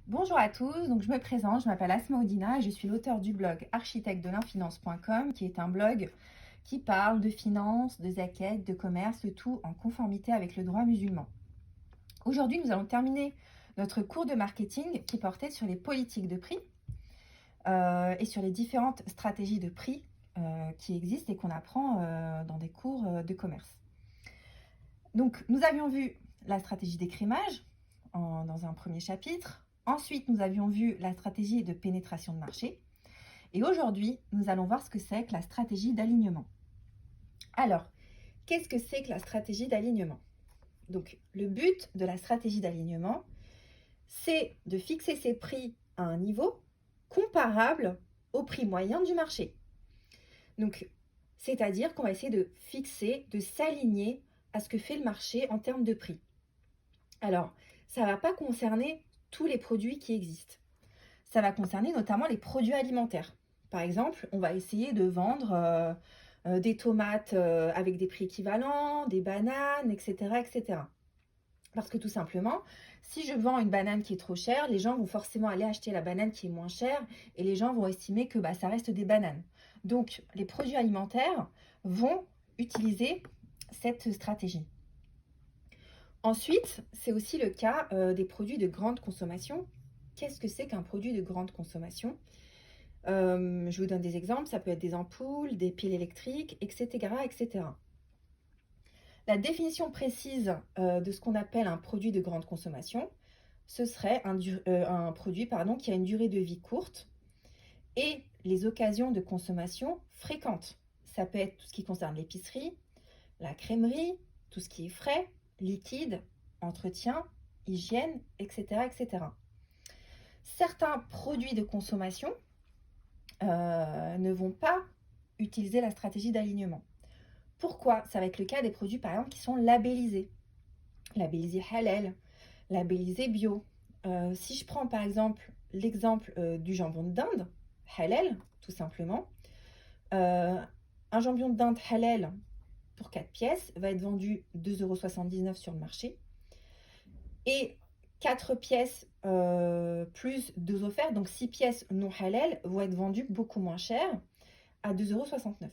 Bonjour à tous, donc je me présente, je m'appelle Asma Oudina et je suis l'auteur du blog architecte-de-l'infinance.com qui est un blog qui parle de finance, de zakat, de commerce, le tout en conformité avec le droit musulman. Aujourd'hui, nous allons terminer notre cours de marketing qui portait sur les politiques de prix et sur les différentes stratégies de prix qui existent et qu'on apprend dans des cours de commerce. Donc, nous avions vu la stratégie d'écrémage dans un premier chapitre. Ensuite, nous avions vu la stratégie de pénétration de marché. Et aujourd'hui, nous allons voir ce que c'est que la stratégie d'alignement. Alors, qu'est-ce que c'est que la stratégie d'alignement? Donc, le but de la stratégie d'alignement, c'est de fixer ses prix à un niveau comparable au prix moyen du marché. Donc, c'est-à-dire qu'on va essayer de fixer, de s'aligner à ce que fait le marché en termes de prix. Alors, ça ne va pas concerner tous les produits qui existent. Ça va concerner notamment les produits alimentaires. Par exemple, on va essayer de vendre des tomates avec des prix équivalents, des bananes, etc., etc. Parce que tout simplement, si je vends une banane qui est trop chère, les gens vont forcément aller acheter la banane qui est moins chère et les gens vont estimer que ça reste des bananes. Donc, les produits alimentaires vont utiliser cette stratégie. Ensuite, c'est aussi le cas des produits de grande consommation. Qu'est-ce que c'est qu'un produit de grande consommation? Je vous donne des exemples, ça peut être des ampoules, des piles électriques, etc., etc. La définition précise de ce qu'on appelle un produit de grande consommation, ce serait un produit qui a une durée de vie courte et les occasions de consommation fréquentes. Ça peut être tout ce qui concerne l'épicerie, la crèmerie, tout ce qui est frais, liquide, entretien, hygiène, etc., etc. Certains produits de consommation ne vont pas utiliser la stratégie d'alignement. Pourquoi? Ça va être le cas des produits, par exemple, qui sont labellisés. Labellisés halal, labellisés bio. Si je prends, par exemple, l'exemple du jambon de dinde, halal, tout simplement, un jambon de dinde halal pour 4 pièces va être vendu 2,79 € sur le marché. Et 4 pièces plus 2 offertes, donc 6 pièces non halal, vont être vendues beaucoup moins cher, à 2,69 €.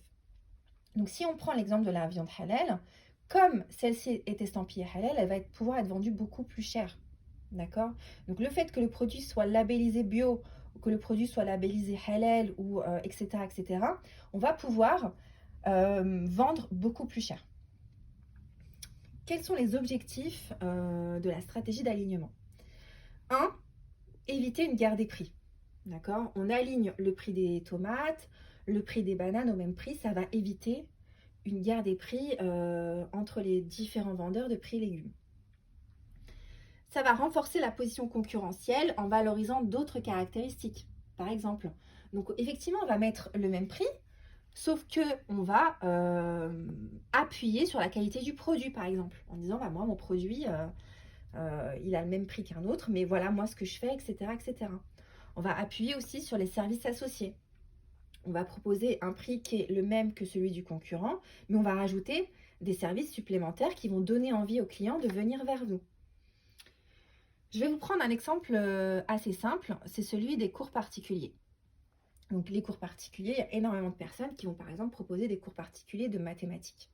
Donc si on prend l'exemple de la viande halal, comme celle-ci est estampillée halal, elle va pouvoir être vendue beaucoup plus cher. D'accord? Donc le fait que le produit soit labellisé bio, ou que le produit soit labellisé halal, ou etc., etc., on va pouvoir vendre beaucoup plus cher. Quels sont les objectifs de la stratégie d'alignement? 1. Éviter une guerre des prix. D'accord? On aligne le prix des tomates, le prix des bananes au même prix, ça va éviter une guerre des prix entre les différents vendeurs de fruits et légumes. Ça va renforcer la position concurrentielle en valorisant d'autres caractéristiques, par exemple. Donc effectivement, on va mettre le même prix, sauf qu'on va appuyer sur la qualité du produit, par exemple, en disant, moi, mon produit, il a le même prix qu'un autre, mais voilà, moi, ce que je fais, etc., etc. On va appuyer aussi sur les services associés. On va proposer un prix qui est le même que celui du concurrent, mais on va rajouter des services supplémentaires qui vont donner envie aux clients de venir vers vous. Je vais vous prendre un exemple assez simple, c'est celui des cours particuliers. Donc les cours particuliers, il y a énormément de personnes qui vont par exemple proposer des cours particuliers de mathématiques.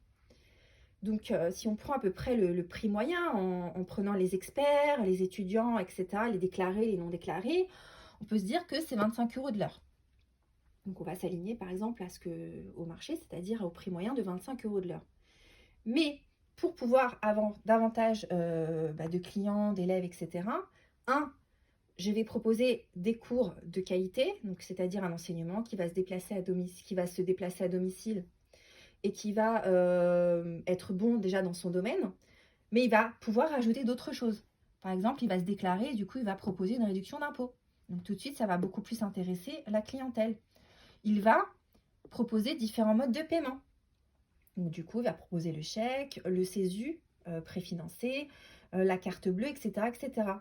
Donc si on prend à peu près le prix moyen, en prenant les experts, les étudiants, etc., les déclarés, les non déclarés, on peut se dire que c'est 25 € de l'heure. Donc on va s'aligner par exemple au marché, c'est-à-dire au prix moyen de 25 € de l'heure. Mais pour pouvoir avoir davantage de clients, d'élèves, etc., je vais proposer des cours de qualité, donc c'est-à-dire un enseignement qui va se déplacer à domicile et qui va être bon déjà dans son domaine, mais il va pouvoir ajouter d'autres choses. Par exemple, il va se déclarer et du coup, il va proposer une réduction d'impôt. Donc tout de suite, ça va beaucoup plus intéresser la clientèle. Il va proposer différents modes de paiement. Donc du coup, il va proposer le chèque, le CESU préfinancé, la carte bleue, etc., etc.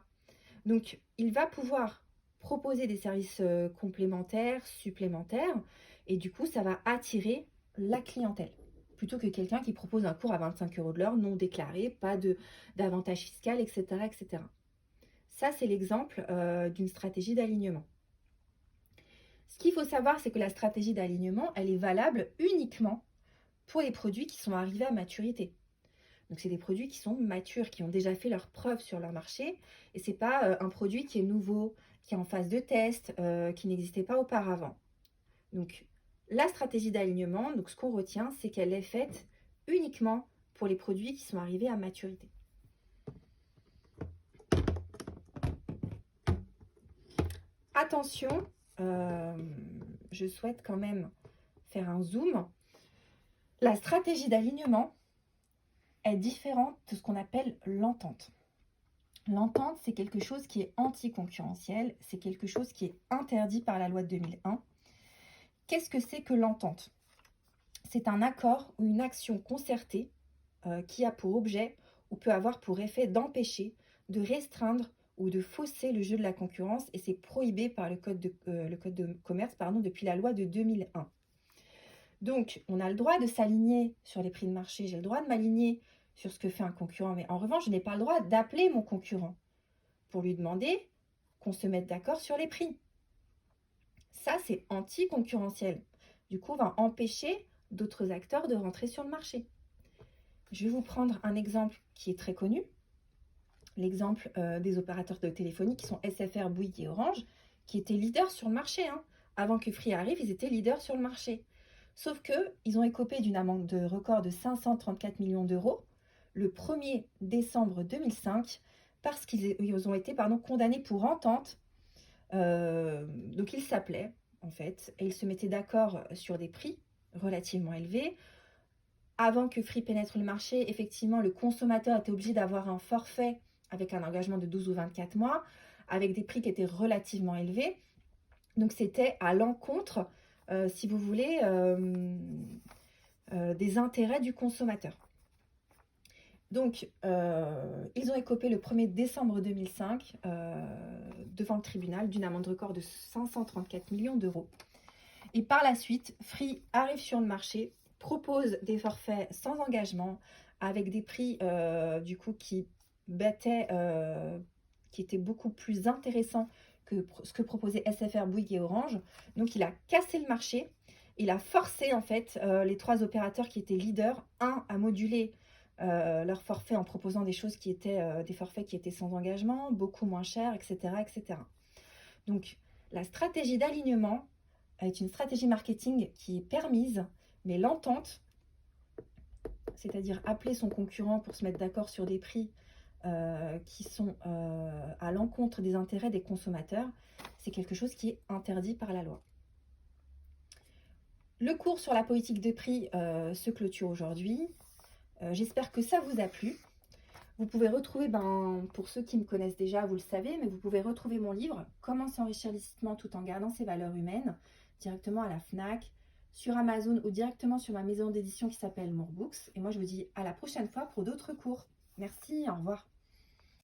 Donc, il va pouvoir proposer des services complémentaires, supplémentaires, et du coup, ça va attirer la clientèle. Plutôt que quelqu'un qui propose un cours à 25 € de l'heure, non déclaré, pas d'avantage fiscal, etc., etc. Ça, c'est l'exemple d'une stratégie d'alignement. Ce qu'il faut savoir, c'est que la stratégie d'alignement, elle est valable uniquement pour les produits qui sont arrivés à maturité. Donc, c'est des produits qui sont matures, qui ont déjà fait leurs preuves sur leur marché. Et ce n'est pas un produit qui est nouveau, qui est en phase de test, qui n'existait pas auparavant. Donc, la stratégie d'alignement, donc ce qu'on retient, c'est qu'elle est faite uniquement pour les produits qui sont arrivés à maturité. Attention, je souhaite quand même faire un zoom. La stratégie d'alignement est différente de ce qu'on appelle l'entente. L'entente, c'est quelque chose qui est anticoncurrentiel, c'est quelque chose qui est interdit par la loi de 2001. Qu'est-ce que c'est que l'entente? C'est un accord ou une action concertée qui a pour objet ou peut avoir pour effet d'empêcher, de restreindre ou de fausser le jeu de la concurrence, et c'est prohibé par le code de commerce depuis la loi de 2001. Donc, on a le droit de s'aligner sur les prix de marché, j'ai le droit de m'aligner sur ce que fait un concurrent, mais en revanche, je n'ai pas le droit d'appeler mon concurrent pour lui demander qu'on se mette d'accord sur les prix. Ça, c'est anticoncurrentiel. Du coup, on va empêcher d'autres acteurs de rentrer sur le marché. Je vais vous prendre un exemple qui est très connu, l'exemple des opérateurs de téléphonie qui sont SFR, Bouygues et Orange, qui étaient leaders sur le marché. Avant que Free arrive, ils étaient leaders sur le marché. Sauf qu'ils ont écopé d'une amende de record de 534 millions d'euros le 1er décembre 2005 parce qu'ils ont été condamnés pour entente. Donc ils s'appelaient en fait et ils se mettaient d'accord sur des prix relativement élevés. Avant que Free pénètre le marché, effectivement, le consommateur était obligé d'avoir un forfait avec un engagement de 12 ou 24 mois, avec des prix qui étaient relativement élevés. Donc c'était à l'encontre, si vous voulez, des intérêts du consommateur. Donc, ils ont écopé le 1er décembre 2005 devant le tribunal d'une amende record de 534 millions d'euros. Et par la suite, Free arrive sur le marché, propose des forfaits sans engagement, avec des prix du coup qui étaient beaucoup plus intéressants que ce que proposaient SFR, Bouygues et Orange. Donc, il a cassé le marché. Il a forcé en fait les trois opérateurs qui étaient leaders, à moduler leur forfait en proposant des choses qui étaient des forfaits qui étaient sans engagement, beaucoup moins chers, etc., etc. Donc, la stratégie d'alignement est une stratégie marketing qui est permise, mais l'entente, c'est-à-dire appeler son concurrent pour se mettre d'accord sur des prix qui sont à l'encontre des intérêts des consommateurs, c'est quelque chose qui est interdit par la loi. Le cours sur la politique de prix se clôture aujourd'hui. J'espère que ça vous a plu. Vous pouvez retrouver, pour ceux qui me connaissent déjà, vous le savez, mais vous pouvez retrouver mon livre « Comment s'enrichir licitement tout en gardant ses valeurs humaines » directement à la FNAC, sur Amazon ou directement sur ma maison d'édition qui s'appelle More Books. Et moi, je vous dis à la prochaine fois pour d'autres cours. Merci, au revoir.